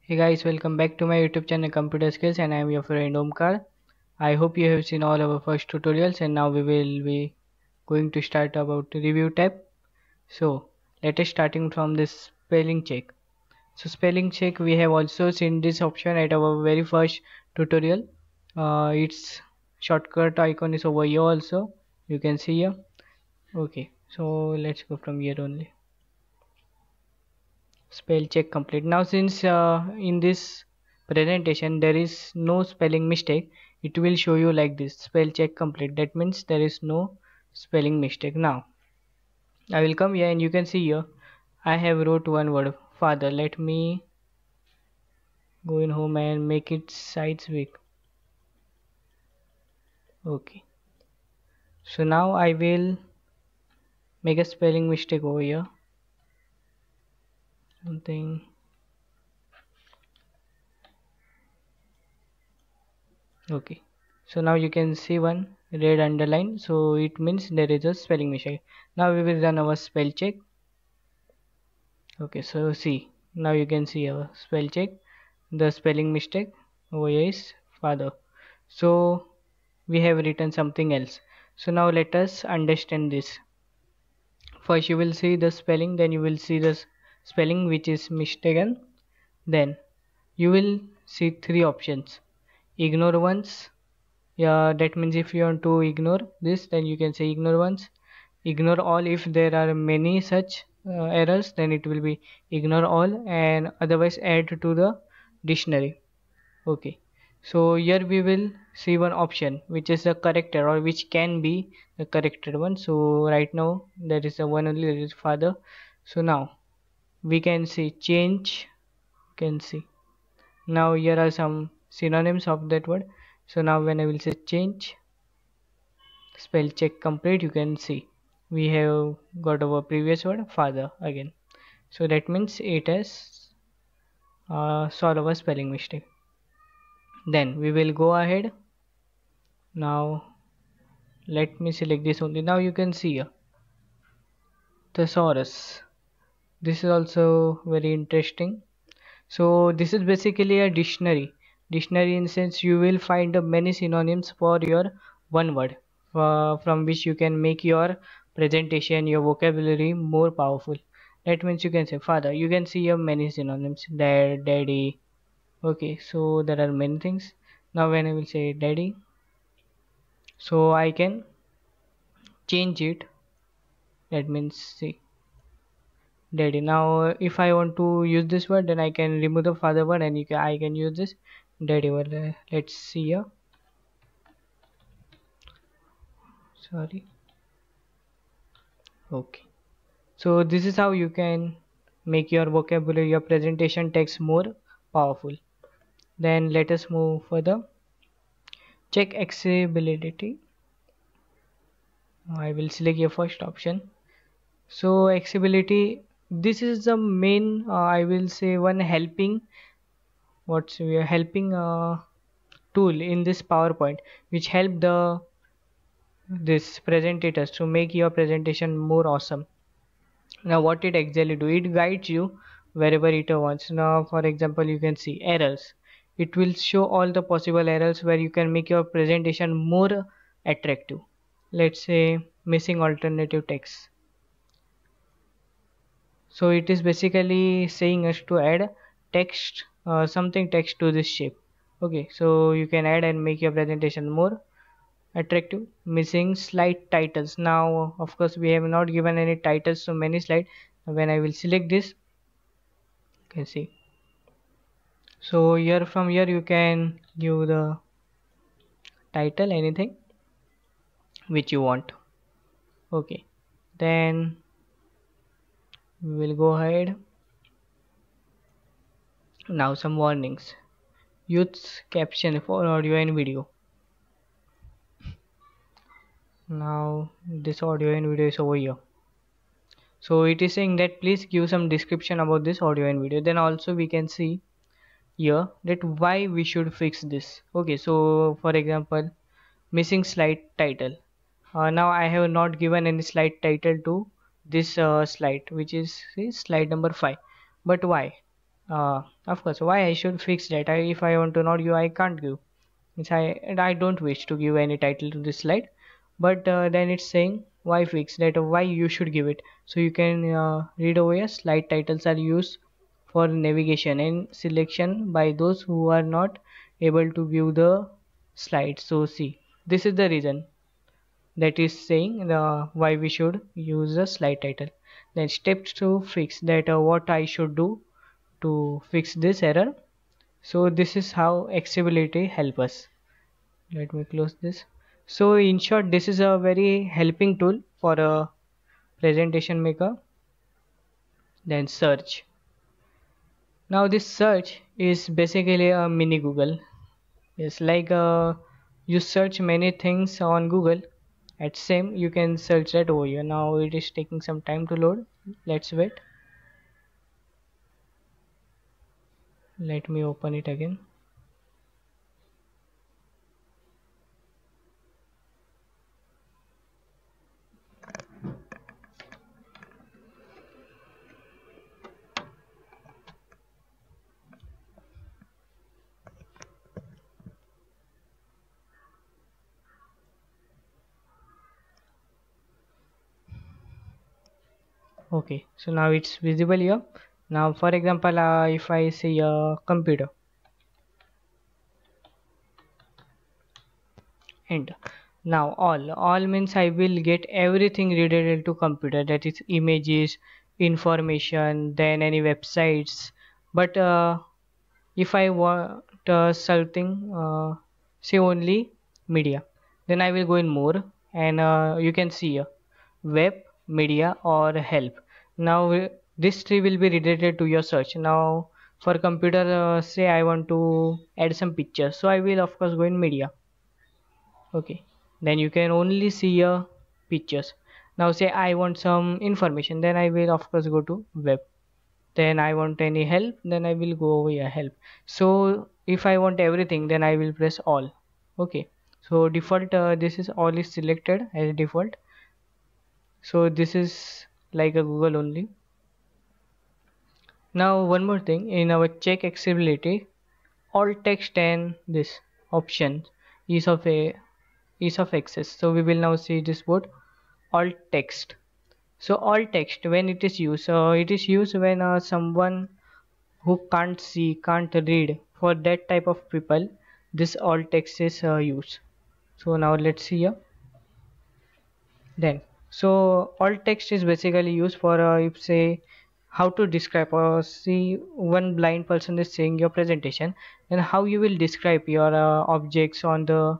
Hey guys, welcome back to my YouTube channel Computer Skills, and I am your friend Omkar. I hope you have seen all our first tutorials, and now we will be going to start about review tab. So let us starting from this spelling check. So spelling check, we have also seen this option at our very first tutorial. Its shortcut icon is over here also. You can see here. Okay, so let's go from here only. Spell check complete. Now since in this presentation there is no spelling mistake, it will show you like this: spell check complete. That means there is no spelling mistake. Now I will come here and you can see here I have wrote one word, father. Let me go in home and make it sides big. Okay, so now I will make a spelling mistake over here, something. Okay, so now you can see one red underline, so it means there is a spelling mistake. Now we will run our spell check. Okay, so see, now you can see our spell check. The spelling mistake over here is father. So we have written something else. So now let us understand this. First you will see the spelling, then you will see the spelling which is mistaken. Then you will see three options. Ignore once. Yeah, that means if you want to ignore this, then you can say ignore once. Ignore all. If there are many such errors, then it will be ignore all, and otherwise add to the dictionary. Okay, so here we will see one option which is the corrector, or which can be the corrected one. So right now there is the one only, that is father. So now we can see change. Can see now here are some synonyms of that word. So now when I will say change, spell check complete, you can see we have got our previous word father again. So that means it has solved our spelling mistake. Then we will go ahead. Now let me select this only. Now you can see here thesaurus. This is also very interesting. So this is basically a dictionary in sense you will find many synonyms for your one word, from which you can make your presentation, your vocabulary more powerful. That means you can say father, you can see here many synonyms: dad, daddy. Okay, so there are many things. Now when I will say daddy, so I can change it. That means see daddy. Now if I want to use this word, then I can remove the father word, and I can use this daddy word. Let's see here. Sorry. Okay, so this is how you can make your vocabulary, your presentation text more powerful. Then let us move further. Check accessibility. I will select your first option. So accessibility, this is the main I will say one helping, what's we are helping tool in this PowerPoint, which help the this presentators to make your presentation more awesome. Now what it exactly do, it guides you wherever it wants. Now for example you can see errors, it will show all the possible errors where you can make your presentation more attractive. Let's say missing alternative text. So it is basically saying us to add text, something text to this shape. Okay, so you can add and make your presentation more attractive. Missing slide titles. Now of course we have not given any titles to many slides. When I will select this, you can see, so here from here you can give the title anything which you want. Okay, then we will go ahead. Now some warnings: use caption for audio and video. Now this audio and video is over here, so it is saying that please give some description about this audio and video. Then also we can see here that why we should fix this. Okay, so for example, missing slide title. Now I have not given any slide title to this slide, which is see, slide number 5. But why? Of course, why I should fix that? If I want to not give, I can't give. Means I don't wish to give any title to this slide, but then it's saying why fix that, why you should give it. So you can read over here. Slide titles are used for navigation and selection by those who are not able to view the slide. So see, this is the reason that is saying why we should use the slide title. Then steps to fix that, what I should do to fix this error. So this is how accessibility help us. Let me close this. So in short, this is a very helping tool for a presentation maker. Then search. Now this search is basically a mini Google. It's like you search many things on Google. At same you can search that over here. Now it is taking some time to load. Let's wait. Let me open it again. Okay, so now it's visible here. Now for example, if I say a computer, and now all means I will get everything related to computer, that is images, information, then any websites. But if I want something, say only media, then I will go in more, and you can see here web, media or help. Now this tree will be related to your search. Now for computer, say I want to add some pictures, so I will of course go in media. Okay, then you can only see your pictures. Now say I want some information, then I will of course go to web. Then I want any help, then I will go over here help. So if I want everything, then I will press all. Okay, so default, this is all is selected as default. So this is like a Google only. Now one more thing, in our check accessibility, all text and this option is of a ease of access. So we will now see this board, alt text. So alt text, when it is used when someone who can't see, can't read, for that type of people this alt text is used. So now let's see here. Then so alt text is basically used for if say how to describe, or see one blind person is seeing your presentation, then how you will describe your objects on the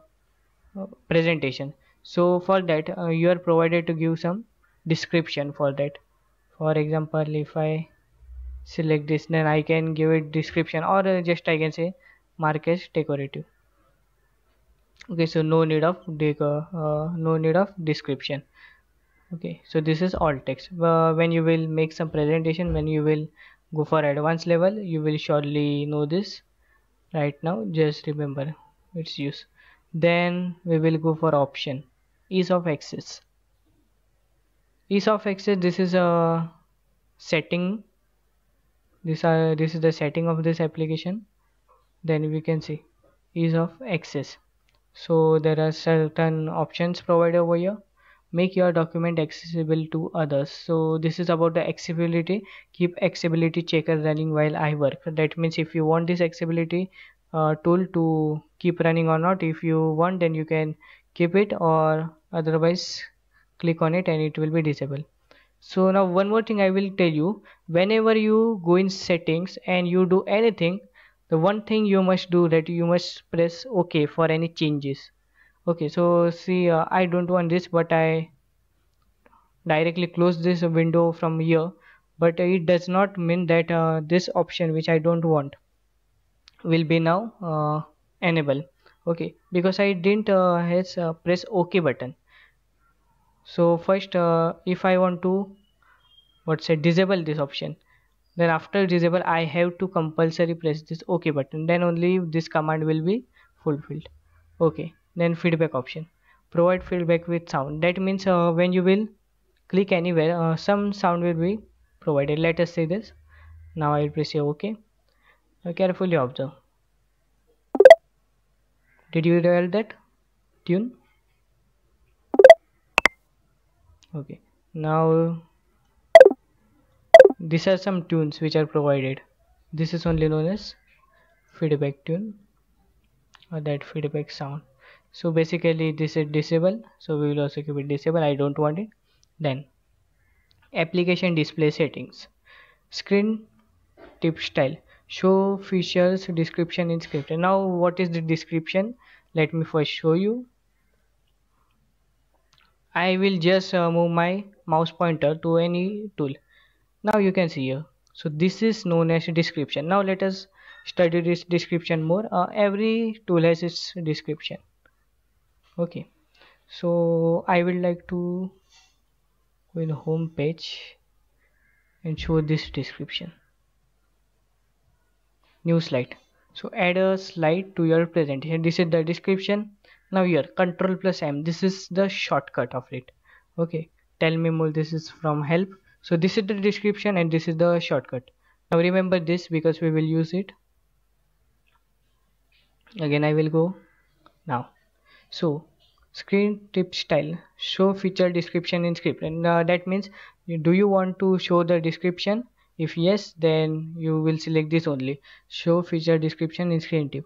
presentation. So for that you are provided to give some description for that. For example, if I select this, then I can give it description, or just I can say mark as decorative. Okay, so no need of no need of description. Okay, so this is all text. When you will make some presentation, when you will go for advanced level, you will surely know this. Right now just remember its use. Then we will go for option, ease of access. Ease of access, this is a setting. This is the setting of this application. Then we can see ease of access. So there are certain options provided over here. Make your document accessible to others. So this is about the accessibility. Keep accessibility checker running while I work. That means if you want this accessibility tool to keep running or not, if you want, then you can keep it, or otherwise click on it and it will be disabled. So now one more thing I will tell you, whenever you go in settings and you do anything, the one thing you must do, that you must press OK for any changes. Okay, so see, I don't want this, but I directly close this window from here, but it does not mean that this option which I don't want will be now enable. Okay, because I didn't has press OK button. So first if I want to what say disable this option, then after disable I have to compulsory press this OK button, then only this command will be fulfilled. Okay, then feedback option, provide feedback with sound. That means when you will click anywhere, some sound will be provided. Let us say this. Now I will press OK. Carefully observe. Did you dial that tune? Okay. Now these are some tunes which are provided. This is only known as feedback tune or that feedback sound. So basically this is disable. So we will also keep it disable. I don't want it. Then application display settings. Screen tip style. Show features description in script. And now what is the description? Let me first show you. I will just move my mouse pointer to any tool. Now you can see here. So this is known as description. Now let us study this description more. Every tool has its description. Okay. So I would like to go in the home page and show this description. New slide. So add a slide to your presentation. This is the description. Now here control plus M, this is the shortcut of it. Okay, tell me more, this is from help. So this is the description and this is the shortcut. Now remember this because we will use it again. I will go now. So screen tip style, show feature description in script. And that means do you want to show the description? If yes, then you will select this only, show feature description in screen tip.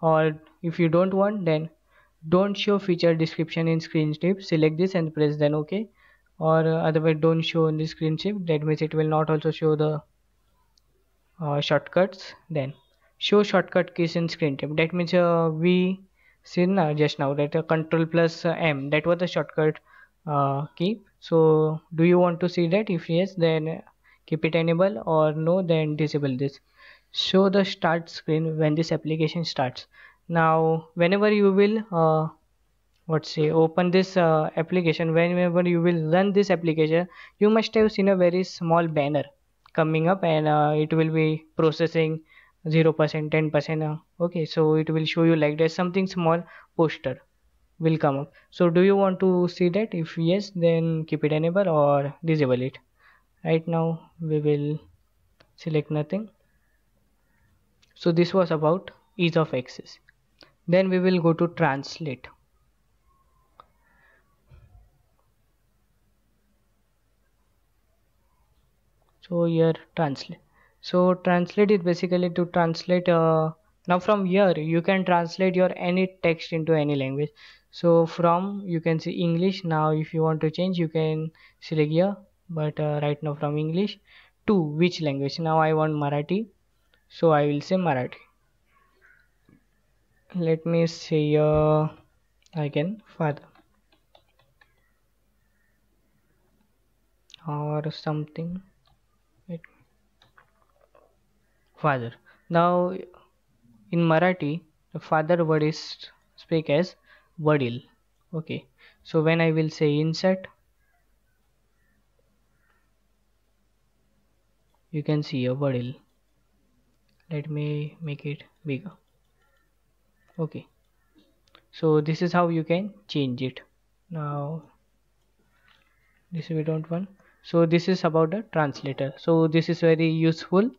Or if you don't want, then don't show feature description in screen tip, select this and press then OK. Or otherwise don't show in the screen tip, that means it will not also show the shortcuts. Then show shortcut keys in screen tip, that means we seen just now that control plus M, that was the shortcut key. So do you want to see that? If yes, then keep it enable, or no, then disable this. Show the start screen when this application starts. Now whenever you will what say open this application, whenever you will run this application, you must have seen a very small banner coming up, and it will be processing 0%, 10%. Okay, so it will show you like there's something small poster will come up. So do you want to see that? If yes, then keep it enable or disable it. Right now we will select nothing. So this was about ease of access. Then we will go to translate. So here translate. So translate is basically to translate. Now from here you can translate your any text into any language. So from you can see English. Now if you want to change, you can select here. But right now from English to which language? Now I want Marathi, so I will say Marathi. Let me say again father or something. Wait. Father. Now in Marathi, the father word is speak as vadil. Okay. So when I will say insert, you can see a vadil. Let me make it bigger. Okay. So this is how you can change it. Now this we don't want. So this is about the translator. So this is very useful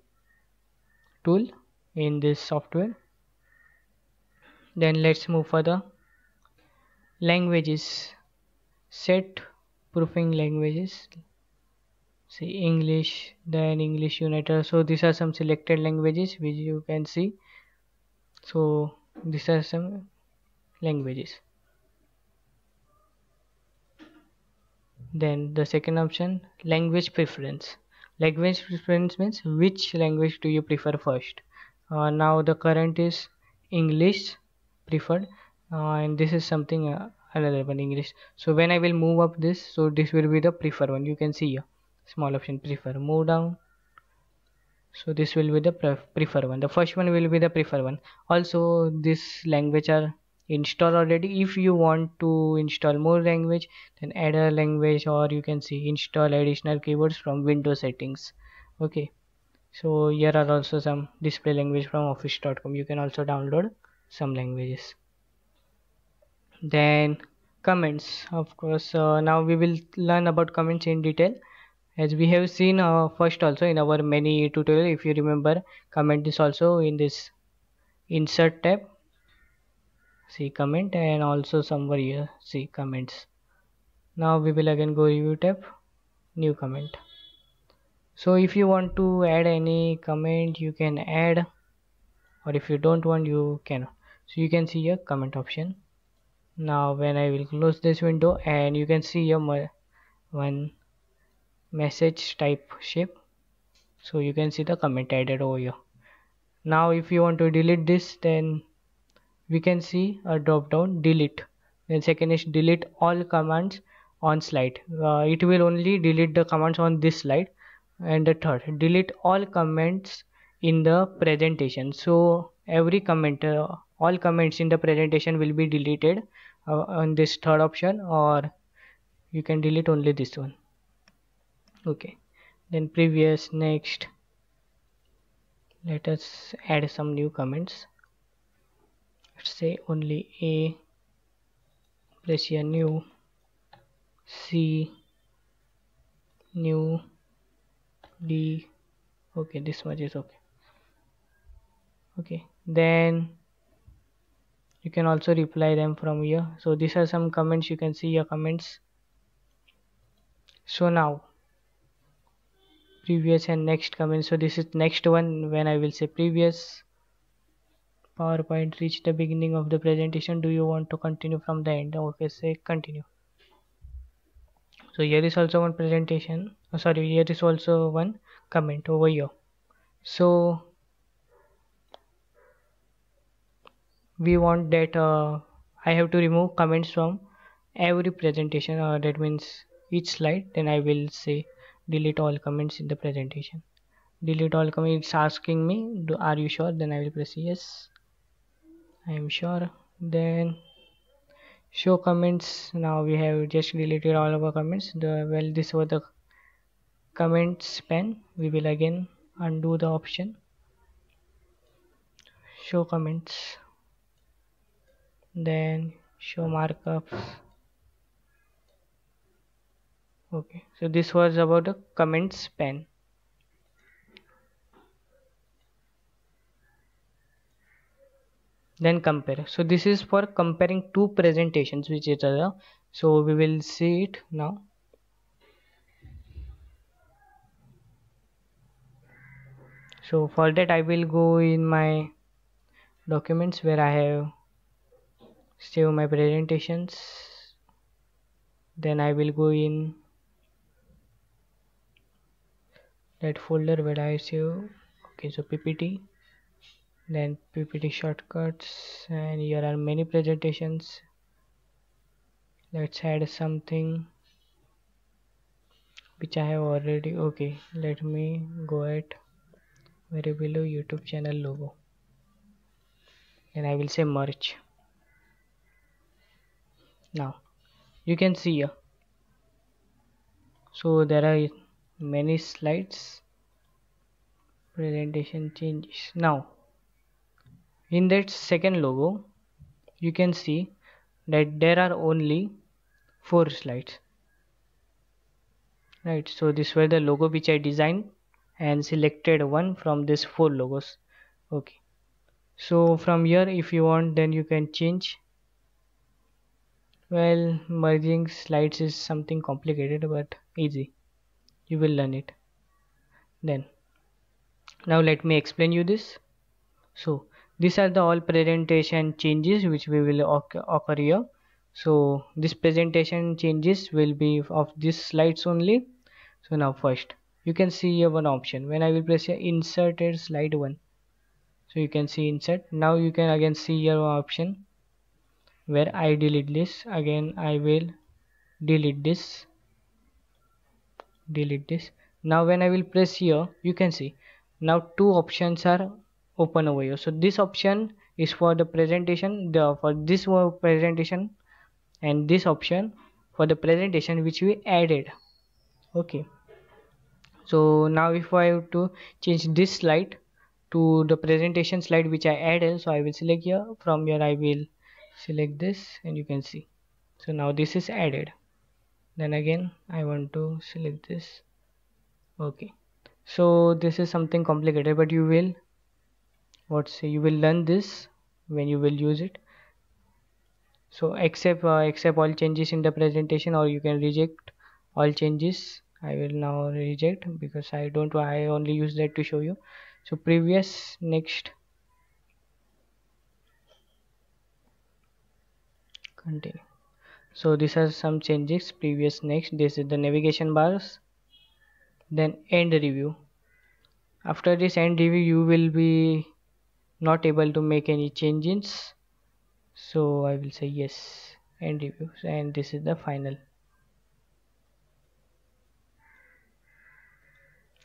tool in this software. Then let's move further. Languages. Set proofing languages. See English, then English United. So these are some selected languages which you can see. So these are some languages. Then the second option, language preference. Language preference means which language do you prefer first. Now the current is English preferred, and this is something another one English. So when I will move up this, so this will be the prefer one. You can see here small option prefer. Move down. So this will be the prefer one. The first one will be the prefer one. Also this language are installed already. If you want to install more language, then add a language, or you can see install additional keywords from Windows settings. Okay, so here are also some display language from office.com. You can also download some languages. Then comments, of course. Now we will learn about comments in detail. as we have seen first also in our many tutorial. If you remember, comment this also in this insert tab, see comment, and also somewhere here see comments. Now we will again go review tab, new comment. So if you want to add any comment you can add, or if you don't want you can. So you can see here comment option. Now when I will close this window, and you can see here one message type shape, so you can see the comment added over here. Now if you want to delete this, then we can see a drop down delete. Then second is delete all commands on slide. It will only delete the commands on this slide. And the third, delete all comments in the presentation. So every comment, all comments in the presentation will be deleted on this third option, or you can delete only this one. Okay, then previous, next, let us add some new comments. Let's say only A, press here new, C, new, D. Okay, this much is okay. Okay, then you can also reply them from here. So these are some comments, you can see your comments. So now previous and next comment. So this is next one. When I will say previous, PowerPoint reach the beginning of the presentation, do you want to continue from the end? Okay, say continue. So here is also one presentation, sorry, here is also one comment over here. So we want that I have to remove comments from every presentation, that means each slide. Then I will say delete all comments in the presentation. Delete all comments, it's asking me are you sure, then I will press yes, I am sure. Then show comments. Now we have just deleted all of our comments. Well, this was the comments pane. We will again undo the option, show comments, then show markups. Okay, so this was about the comments pane. Then compare. So this is for comparing two presentations with each other. So we will see it now. So for that I will go in my documents where I have saved my presentations. Then I will go in that folder where I save. Okay, so PPT, then PPT shortcuts, and here are many presentations. Let's add something which I have already. Okay, let me go at very below YouTube channel logo, and I will say merge. Now you can see here, so there are many slides, presentation changes. Now in that second logo you can see that there are only 4 slides, right? So this were the logo which I designed and selected one from this 4 logos. Okay, so from here if you want, then you can change. Well, merging slides is something complicated but easy, you will learn it. Then now let me explain you this. So these are the all presentation changes which we will occur here. So this presentation changes will be of these slides only. So now first you can see here one option. When I will press here inserted slide 1, so you can see insert. Now you can again see here one option where I delete this. Again I will delete this, delete this. Now when I will press here, you can see now 2 options are open over here. So this option is for the presentation, for this presentation, and this option for the presentation which we added. Okay, so now if I have to change this slide to the presentation slide which I added, so I will select here. From here I will select this, and you can see, so now this is added. Then again I want to select this, Okay, so this is something complicated, but you will, you will learn this when you will use it. So accept all changes in the presentation, or you can reject all changes. I will now reject because I only use that to show you. So previous, next, continue. So these are some changes: previous, next. This is the navigation bars, then end review. After this end review you will be not able to make any changes, so I will say yes, end review, and this is the final.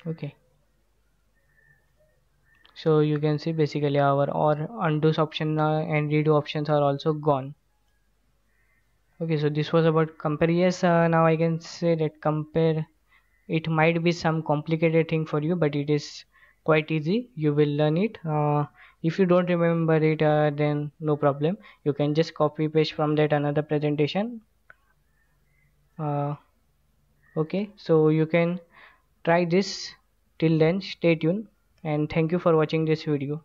Okay, so you can see basically our or undo option and redo options are also gone. Okay, so this was about compare. Yes, now I can say that compare, it might be some complicated thing for you, but it is quite easy. You will learn it. If you don't remember it, then no problem, you can just copy paste from that another presentation. uh, okay, so you can try this. Till then, stay tuned, and thank you for watching this video.